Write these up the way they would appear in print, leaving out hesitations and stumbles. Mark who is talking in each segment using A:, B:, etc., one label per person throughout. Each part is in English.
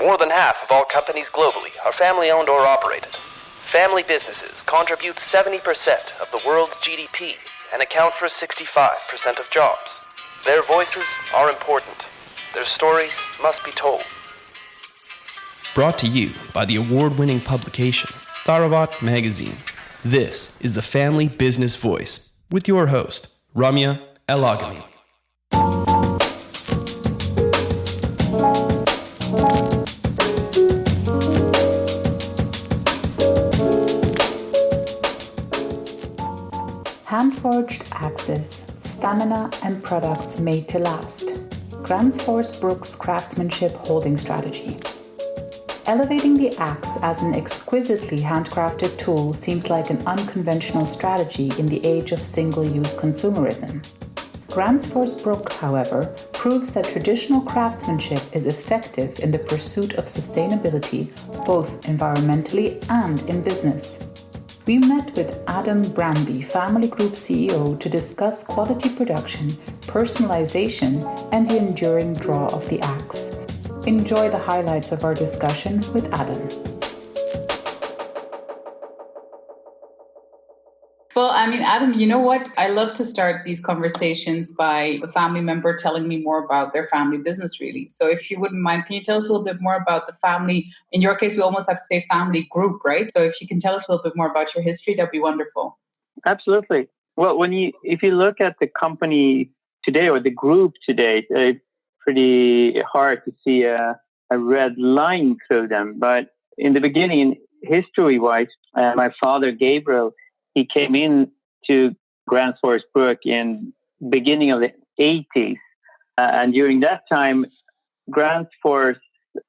A: More than half of all companies globally are family-owned or operated. Family businesses contribute 70% of the world's GDP and account for 65% of jobs. Their voices are important. Their stories must be told. Brought to you by the award-winning publication, Tharawat magazine. This is the Family Business Voice with your host, Ramia El-Agami.
B: Hand-forged axes, stamina and products made to last. Gränsfors Bruk's craftsmanship holding strategy. Elevating the axe as an exquisitely handcrafted tool seems like an unconventional strategy in the age of single-use consumerism. Gränsfors Bruk, however, proves that traditional craftsmanship is effective in the pursuit of sustainability, both environmentally and in business. We met with Adam Brånby, Family Group CEO, to discuss quality production, personalization, and the enduring draw of the axe. Enjoy the highlights of our discussion with Adam. Well, Adam, you know what? I love to start these conversations by the family member telling me more about their family business, really. So if you wouldn't mind, can you tell us a little bit more about the family? In your case, we almost have to say family group, right? So if you can tell us a little bit more about your history, that'd be wonderful.
C: Absolutely. Well, if you look at the company today or the group today, it's pretty hard to see a red line through them. But in the beginning, history-wise, my father, Gabriel, he came in to Gränsfors Bruk in beginning of the 80s. And during that time, Gränsfors,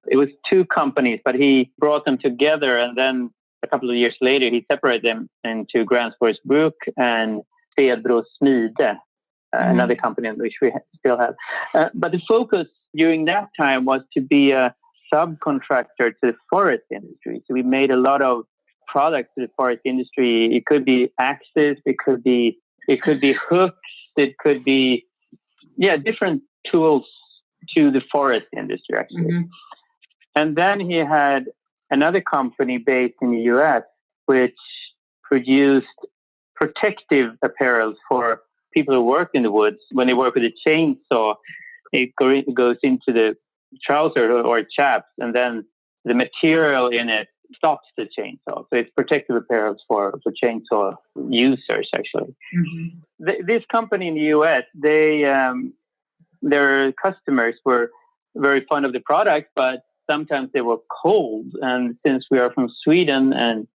C: it was two companies, but he brought them together. And then a couple of years later, he separated them into Gränsfors Bruk and Pedro Smide, another company which we still have. But the focus during that time was to be a subcontractor to the forest industry. So we made a lot of products to the forest industry. It could be axes, it could be hooks, it could be different tools to the forest industry actually. Mm-hmm. And then he had another company based in the US which produced protective apparel for people who work in the woods. When they work with a chainsaw, it goes into the trouser or chaps, and then the material in it stops the chainsaw. So it's protective apparel for chainsaw users, actually. Mm-hmm. This company in the US, their customers were very fond of the product, but sometimes they were cold. And since we are from Sweden and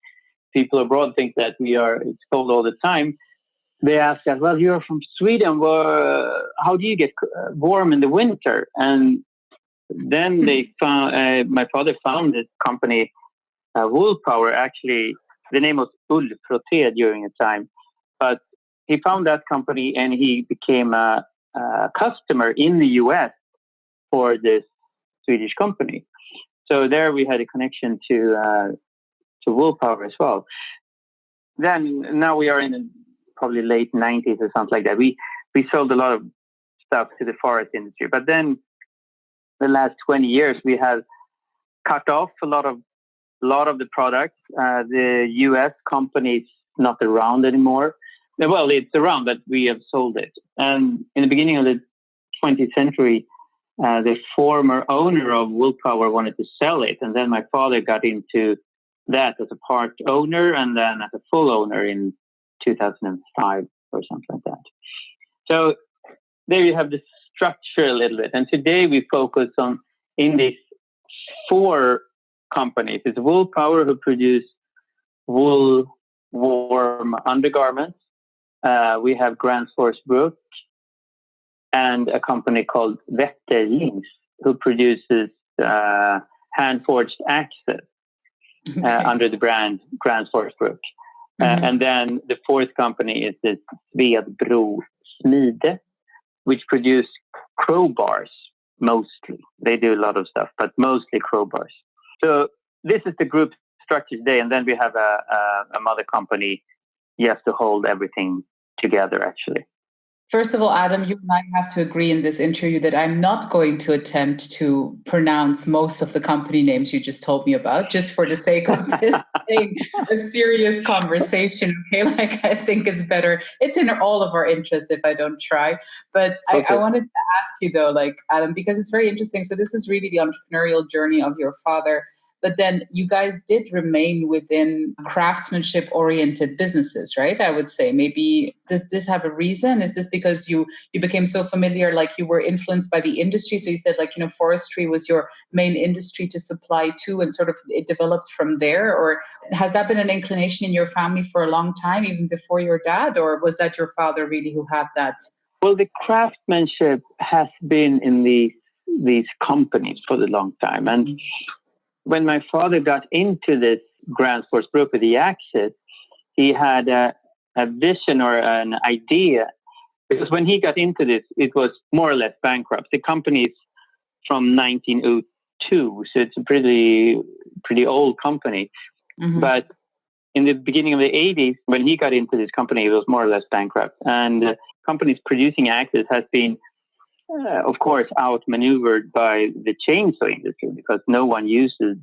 C: people abroad think that it's cold all the time, they asked us, well, you're from Sweden. How do you get warm in the winter? And then they found, my father found this company, Woolpower. Actually, the name was Woolpower during the time. But he found that company and he became a customer in the US for this Swedish company. So there we had a connection to Woolpower as well. Then now we are in probably late 90s or something like that. We sold a lot of stuff to the forest industry. But then the last 20 years, we have cut off a lot of the products. The US company is not around anymore. Well, it's around, but we have sold it. And in the beginning of the 20th century, the former owner of Woolpower wanted to sell it. And then my father got into that as a part owner and then as a full owner in 2005 or something like that. So there you have the structure a little bit. And today we focus on in these four companies. It's Woolpower, who produce wool warm undergarments. We have Gränsfors Bruk and a company called Ekstigen, who produces hand-forged axes under the brand Gränsfors Bruk. Mm-hmm. And then the fourth company is the Tharawat Smide, which produce crowbars mostly. They do a lot of stuff, but mostly crowbars. So this is the group structure today. And then we have a mother company just to hold everything together, actually.
B: First of all, Adam, you and I have to agree in this interview that I'm not going to attempt to pronounce most of the company names you just told me about, just for the sake of this being a serious conversation. Okay, like I think it's better. It's in all of our interests if I don't try. But
C: Okay.
B: I wanted to ask you though, like Adam, because it's very interesting. So this is really the entrepreneurial journey of your father. But then you guys did remain within craftsmanship-oriented businesses, right? I would say maybe does this have a reason? Is this because you became so familiar, like you were influenced by the industry? So you said like, forestry was your main industry to supply to and sort of it developed from there? Or has that been an inclination in your family for a long time, even before your dad? Or was that your father really who had that?
C: Well, the craftsmanship has been in these companies for a long time. And when my father got into this Gränsfors Bruk with the axes, he had a vision or an idea. Because when he got into this, it was more or less bankrupt. The company is from 1902, so it's a pretty old company. Mm-hmm. But in the beginning of the 80s, when he got into this company, it was more or less bankrupt. And companies producing axes has been, of course, outmaneuvered by the chainsaw industry because no one uses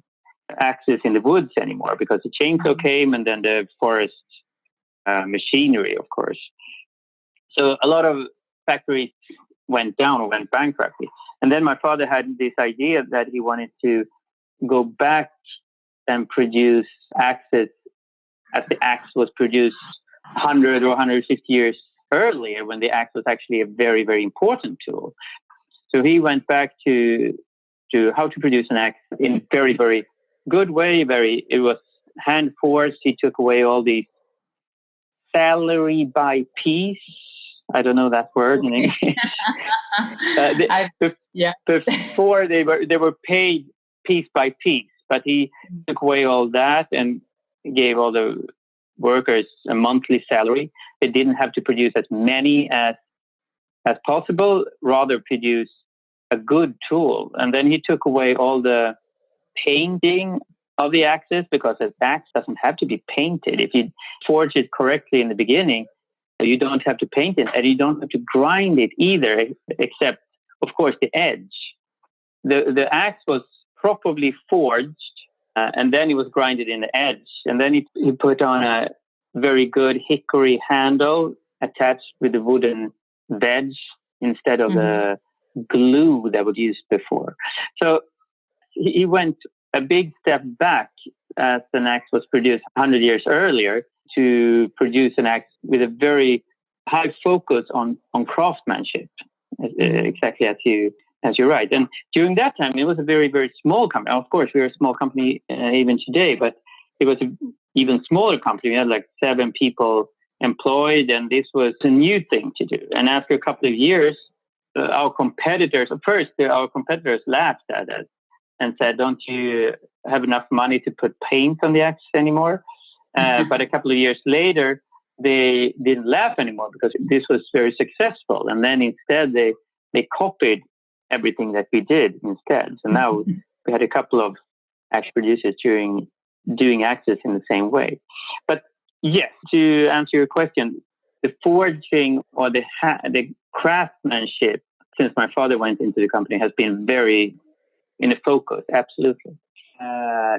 C: axes in the woods anymore because the chainsaw came and then the forest machinery, of course. So a lot of factories went down or went bankrupt. And then my father had this idea that he wanted to go back and produce axes as the axe was produced 100 or 150 years earlier when the axe was actually a very, very important tool. So he went back to how to produce an axe in a very, very good way. It was hand forged. He took away all the salary by piece. I don't know that word in English. Before they were paid piece by piece, but he took away all that and gave all the workers a monthly salary. They didn't have to produce as many as possible, rather produce a good tool. And then he took away all the painting of the axes because the axe doesn't have to be painted. If you forge it correctly in the beginning, you don't have to paint it and you don't have to grind it either, except, of course, the edge. The axe was properly forged and then it was grinded in the edge. And then he put on a very good hickory handle attached with the wooden wedge instead of the glue that was used before. So he went a big step back as an axe was produced 100 years earlier to produce an axe with a very high focus on craftsmanship, exactly as you're right. And during that time, it was a very, very small company. Of course, we're a small company even today, but it was an even smaller company. We had like 7 people employed, and this was a new thing to do. And after a couple of years, our competitors laughed at us and said, "Don't you have enough money to put paint on the axe anymore?" But a couple of years later, they didn't laugh anymore because this was very successful. And then instead, they copied everything that we did instead. So now we had a couple of axe producers doing axes in the same way. But yes, to answer your question, the forging or the craftsmanship since my father went into the company has been very in the focus, absolutely.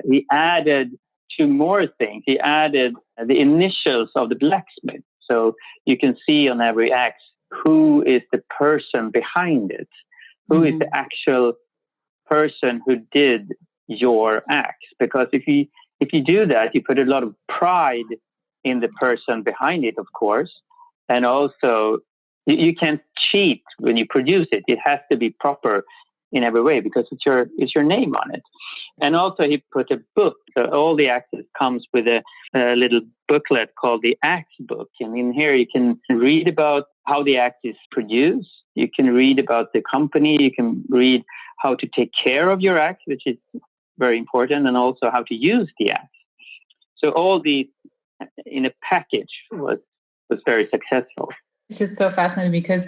C: He added 2 more things. He added the initials of the blacksmith. So you can see on every axe who is the person behind it, who is the actual person who did your axe. Because if you do that, you put a lot of pride in the person behind it, of course. And also, you can't cheat when you produce it. It has to be proper in every way because it's your name on it. And also he put a book. So all the axes comes with a little booklet called the Axe Book. And in here you can read about how the axe is produced. You can read about the company. You can read how to take care of your axe, which is very important, and also how to use the axe. So all these in a package was very successful.
B: It's just so fascinating because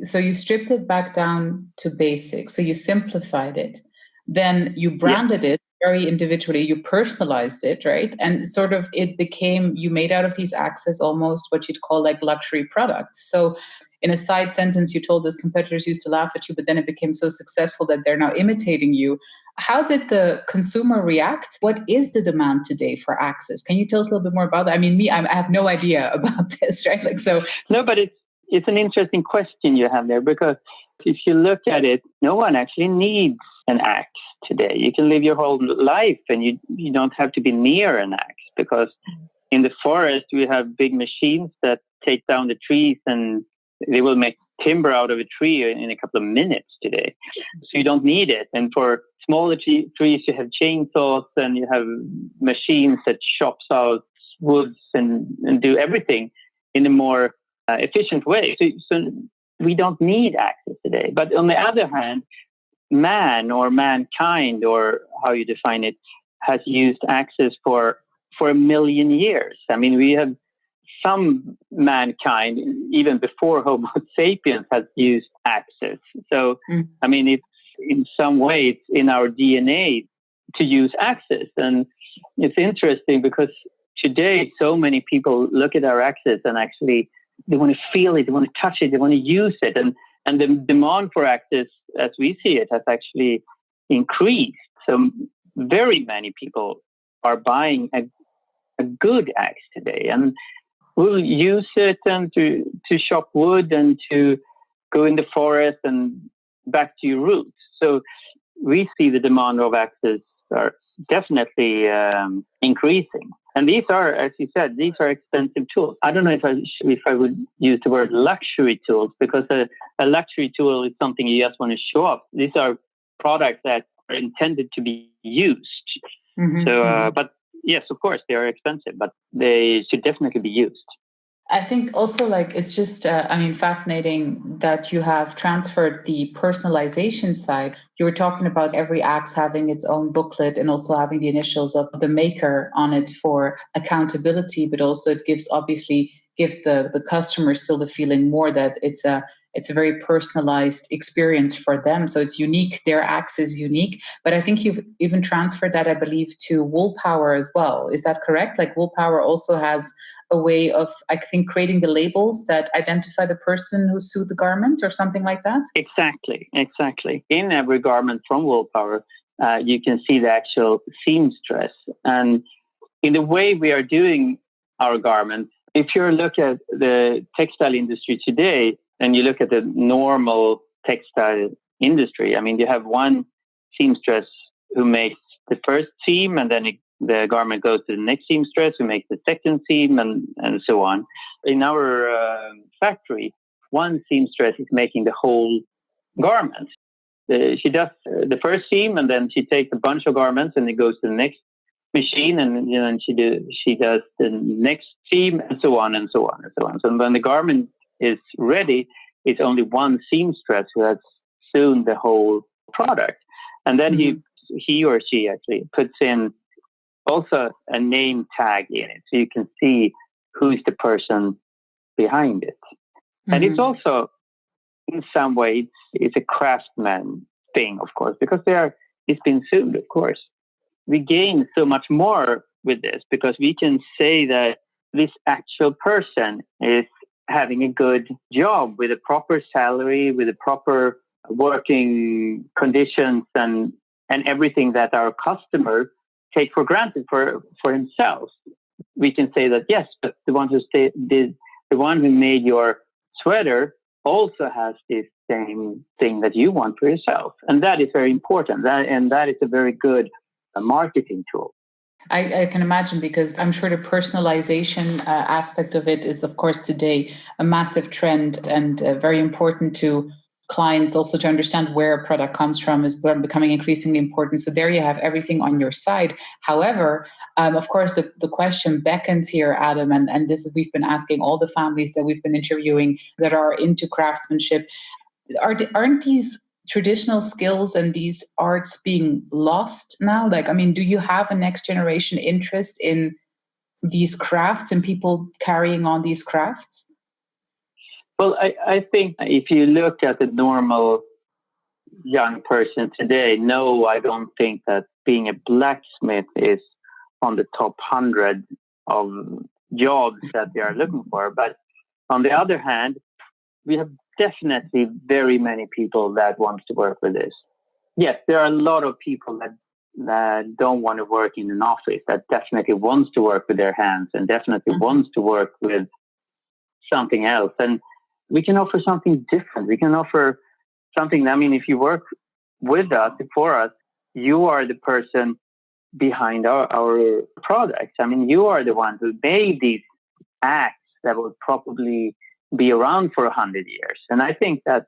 B: so you stripped it back down to basics. So you simplified it. Then you branded it very individually. You personalized it, right? And sort of it became, you made out of these axes almost what you'd call like luxury products. So in a side sentence, you told us competitors used to laugh at you, but then it became so successful that they're now imitating you. How did the consumer react? What is the demand today for axes? Can you tell us a little bit more about that? I mean, I have no idea about this, right?
C: No, but it's an interesting question you have there, because if you look at it, no one actually needs an axe today. You can live your whole life and you don't have to be near an axe, because in the forest we have big machines that take down the trees and they will make timber out of a tree in a couple of minutes today. So you don't need it. And for smaller trees, you have chainsaws and you have machines that chops out woods and do everything in a more efficient way. So we don't need axes today. But on the other hand, man or mankind, or how you define it, has used axes for 1 million years. I mean, we have some mankind, even before Homo sapiens, has used axes. So, I mean, it's in some way, it's in our DNA to use axes. And it's interesting because today, so many people look at our axes and actually, they want to feel it, they want to touch it, they want to use it. And the demand for axes, as we see it, has actually increased. So very many people are buying a good axe today, and will use it and to chop wood and to go in the forest and back to your roots. So we see the demand of axes are definitely increasing. And these are, as you said, these are expensive tools. I don't know if I would use the word luxury tools, because a luxury tool is something you just want to show off. These are products that are intended to be used. But yes, of course, they are expensive, but they should definitely be used.
B: I think also it's just, fascinating that you have transferred the personalization side. You were talking about every axe having its own booklet and also having the initials of the maker on it for accountability, but also it gives the customer still the feeling more that it's a very personalized experience for them. So it's unique. Their axe is unique. But I think you've even transferred that, I believe, to Woolpower as well. Is that correct? Like Woolpower also has a way of, I think, creating the labels that identify the person who sewed the garment or something like that?
C: Exactly. In every garment from Woolpower, you can see the actual seamstress. And in the way we are doing our garments, if you look at the textile industry today, and you look at the normal textile industry, I mean, you have one seamstress who makes the first seam, and then the garment goes to the next seamstress who makes the second seam, and so on. In our factory, one seamstress is making the whole garment. She does the first seam, and then she takes a bunch of garments, and it goes to the next machine, and she does the next seam, and so on and so on and so on. So when the garment is ready, it's only one seamstress who has sewn the whole product, and then he or she actually puts in also a name tag in it, so you can see who's the person behind it. And it's also, in some way, it's a craftsman thing, of course, because it's been sewn, of course. We gain so much more with this, because we can say that this actual person is having a good job with a proper salary, with a proper working conditions, and everything that our customer take for granted for himself. We can say that, yes, but the one who made your sweater also has this same thing that you want for yourself. And that is very important. That is a very good marketing tool.
B: I can imagine, because I'm sure the personalization aspect of it is, of course, today a massive trend, and very important to clients also to understand where a product comes from is becoming increasingly important. So there you have everything on your side. However, of course, the question beckons here, Adam, and this is, we've been asking all the families that we've been interviewing that are into craftsmanship. Aren't these traditional skills and these arts being lost now? Do you have a next generation interest in these crafts and people carrying on these crafts?
C: Well, I think if you look at the normal young person today, no, I don't think that being a blacksmith is on the top 100 of jobs that they are looking for. But on the other hand, we have definitely very many people that want to work with this. Yes, there are a lot of people that don't want to work in an office, that definitely wants to work with their hands and definitely wants to work with something else. And we can offer something different. We can offer something. I mean, if you work with us, for us, you are the person behind our products. I mean, you are the one who made these acts that will probably be around for 100 years. And I think that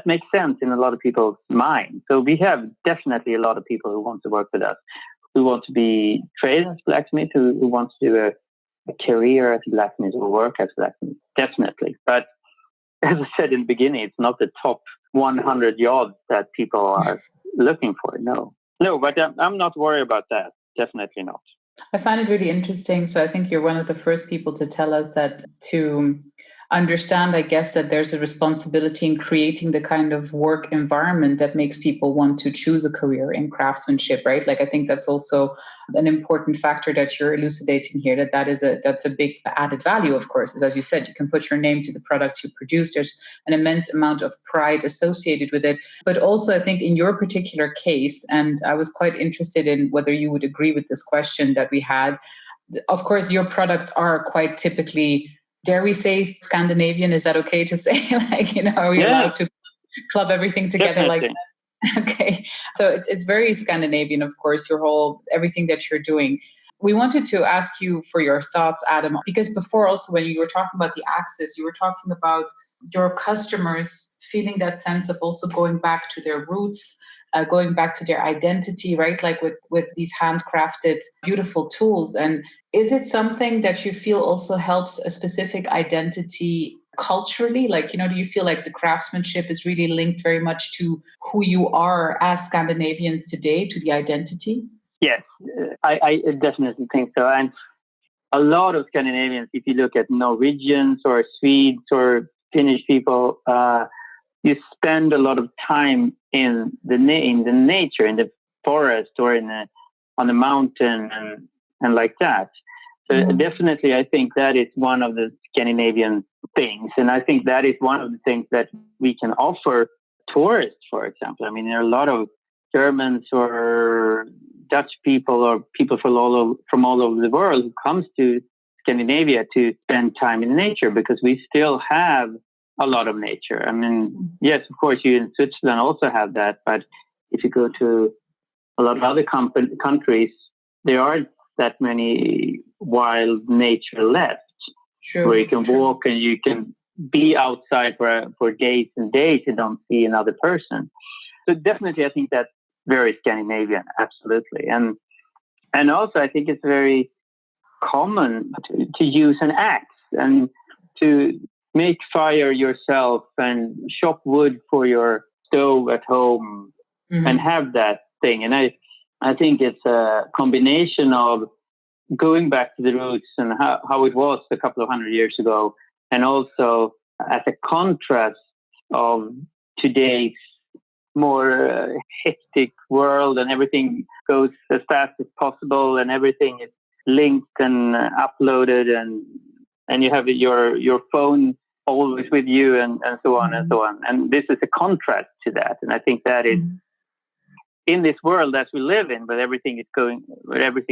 C: makes sense in a lot of people's minds. So we have definitely a lot of people who want to work with us, who want to be trained as blacksmith, who want to do a career as a blacksmith or work as a blacksmith, definitely. But as I said in the beginning, it's not the top 100 jobs that people are looking for. No, but I'm not worried about that. Definitely not.
B: I find it really interesting. So I think you're one of the first people to tell us that to understand, I guess, that there's a responsibility in creating the kind of work environment that makes people want to choose a career in craftsmanship, right? Like, I think that's also an important factor that you're elucidating here, that's a big added value, of course, is, as you said, you can put your name to the products you produce. There's an immense amount of pride associated with it. But also, I think in your particular case, and I was quite interested in whether you would agree with this question that we had, of course, your products are quite typically, dare we say, Scandinavian? Is that okay to say? Are we allowed to club everything together like that? Okay. So it's very Scandinavian, of course, everything that you're doing. We wanted to ask you for your thoughts, Adam, because before also when you were talking about the axis, you were talking about your customers feeling that sense of also going back to their roots, going back to their identity, right? Like with these handcrafted, beautiful tools. And is it something that you feel also helps a specific identity culturally? Like, do you feel like the craftsmanship is really linked very much to who you are as Scandinavians today, to the identity?
C: Yes, I definitely think so. And a lot of Scandinavians, if you look at Norwegians or Swedes or Finnish people, you spend a lot of time in the nature, in the forest or on the mountain and like that. So definitely, I think that is one of the Scandinavian things. And I think that is one of the things that we can offer tourists, for example. I mean, there are a lot of Germans or Dutch people or people from all over the world who comes to Scandinavia to spend time in nature, because we still have a lot of nature. I mean, yes, of course, you in Switzerland also have that, but if you go to a lot of other countries, there aren't that many wild nature left, where you can walk and you can be outside for days and days and don't see another person. So definitely, I think that's very Scandinavian, absolutely. And also, I think it's very common to use an axe and to make fire yourself and chop wood for your stove at home and have that thing. And I think it's a combination of going back to the roots and how it was a couple of 100 years ago, and also as a contrast of today's more hectic world, and everything goes as fast as possible and everything is linked and uploaded, and you have your phone always with you and so on and so on. And this is a contrast to that. And I think that is in this world that we live in, where everything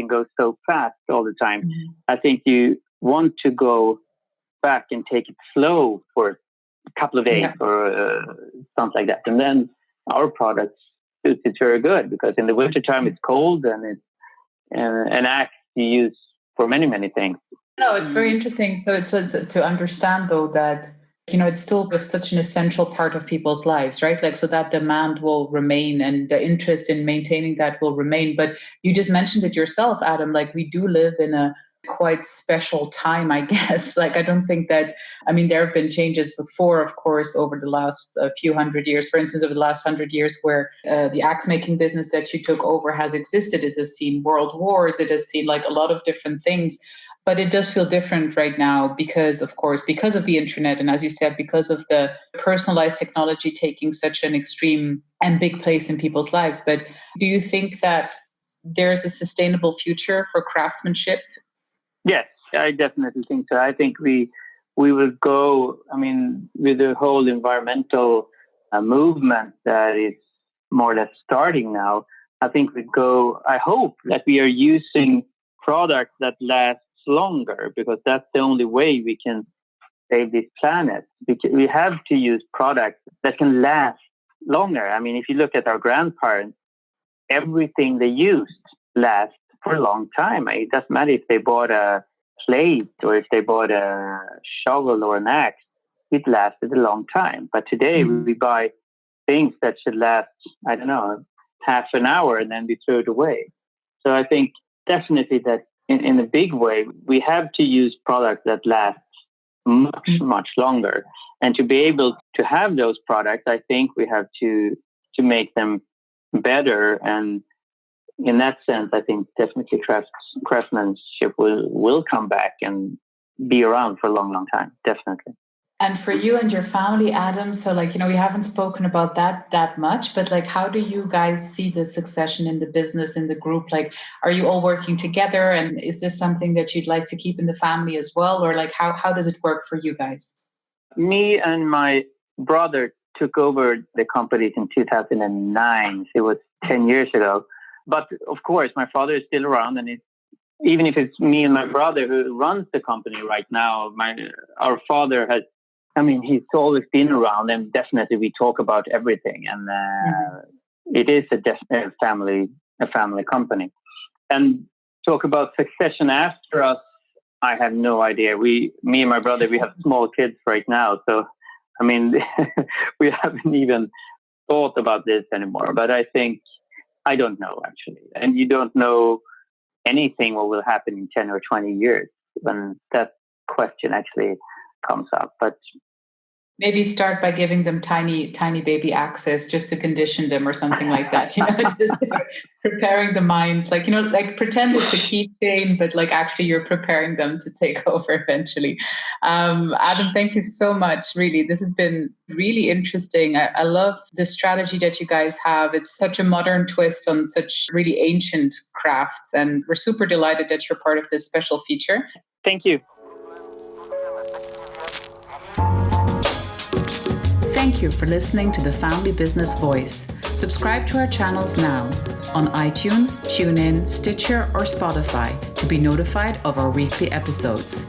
C: goes so fast all the time. I think you want to go back and take it slow for a couple of days or something like that. And then our products suits it very good, because in the wintertime it's cold and it's an axe you use for many, many things.
B: No, it's very interesting. So it's to understand, though, that, it's still such an essential part of people's lives, right? Like, so that demand will remain and the interest in maintaining that will remain. But you just mentioned it yourself, Adam, like we do live in a quite special time, I guess. Like, I don't think that, there have been changes before, of course, over the last few hundred years. For instance, over the last 100 years, where the axe making business that you took over has existed. It has seen world wars. It has seen like a lot of different things. But it does feel different right now because of the internet. And as you said, because of the personalized technology taking such an extreme and big place in people's lives. But do you think that there's a sustainable future for craftsmanship?
C: Yes, I definitely think so. I think we we will go, I mean, with the whole environmental movement that is more or less starting now, I think I hope that we are using products that last longer, because that's the only way we can save this planet. We have to use products that can last longer. I mean, if you look at our grandparents, everything they used lasts for a long time. It doesn't matter if they bought a plate or if they bought a shovel or an axe, it lasted a long time. But today we buy things that should last, I don't know, half an hour and then we throw it away. So I think definitely that in a big way, we have to use products that last much, much longer. And to be able to have those products, I think we have to make them better. And in that sense, I think definitely craftsmanship will come back and be around for a long, long time. Definitely.
B: And for you and your family, Adam, so we haven't spoken about that much, but how do you guys see the succession in the business, in the group? Are you all working together? And is this something that you'd like to keep in the family as well? Or how does it work for you guys?
C: Me and my brother took over the company in 2009. It was 10 years ago. But of course, my father is still around, and even if it's me and my brother who runs the company right now, our father he's always been around, and definitely we talk about everything. And it is a family company. And talk about succession after us, I have no idea. Me and my brother, we have small kids right now. So, we haven't even thought about this anymore. But I don't know, actually. And you don't know anything what will happen in 10 or 20 years when that question actually comes up. But
B: maybe start by giving them tiny baby access just to condition them or something like that, just preparing the minds, pretend it's a keychain, but actually you're preparing them to take over eventually. Adam, thank you so much. Really, this has been really interesting. I love the strategy that you guys have. It's such a modern twist on such really ancient crafts, and we're super delighted that you're part of this special feature.
C: Thank you.
B: Thank you for listening to the Family Business Voice. Subscribe to our channels now on iTunes, TuneIn, Stitcher, or Spotify to be notified of our weekly episodes.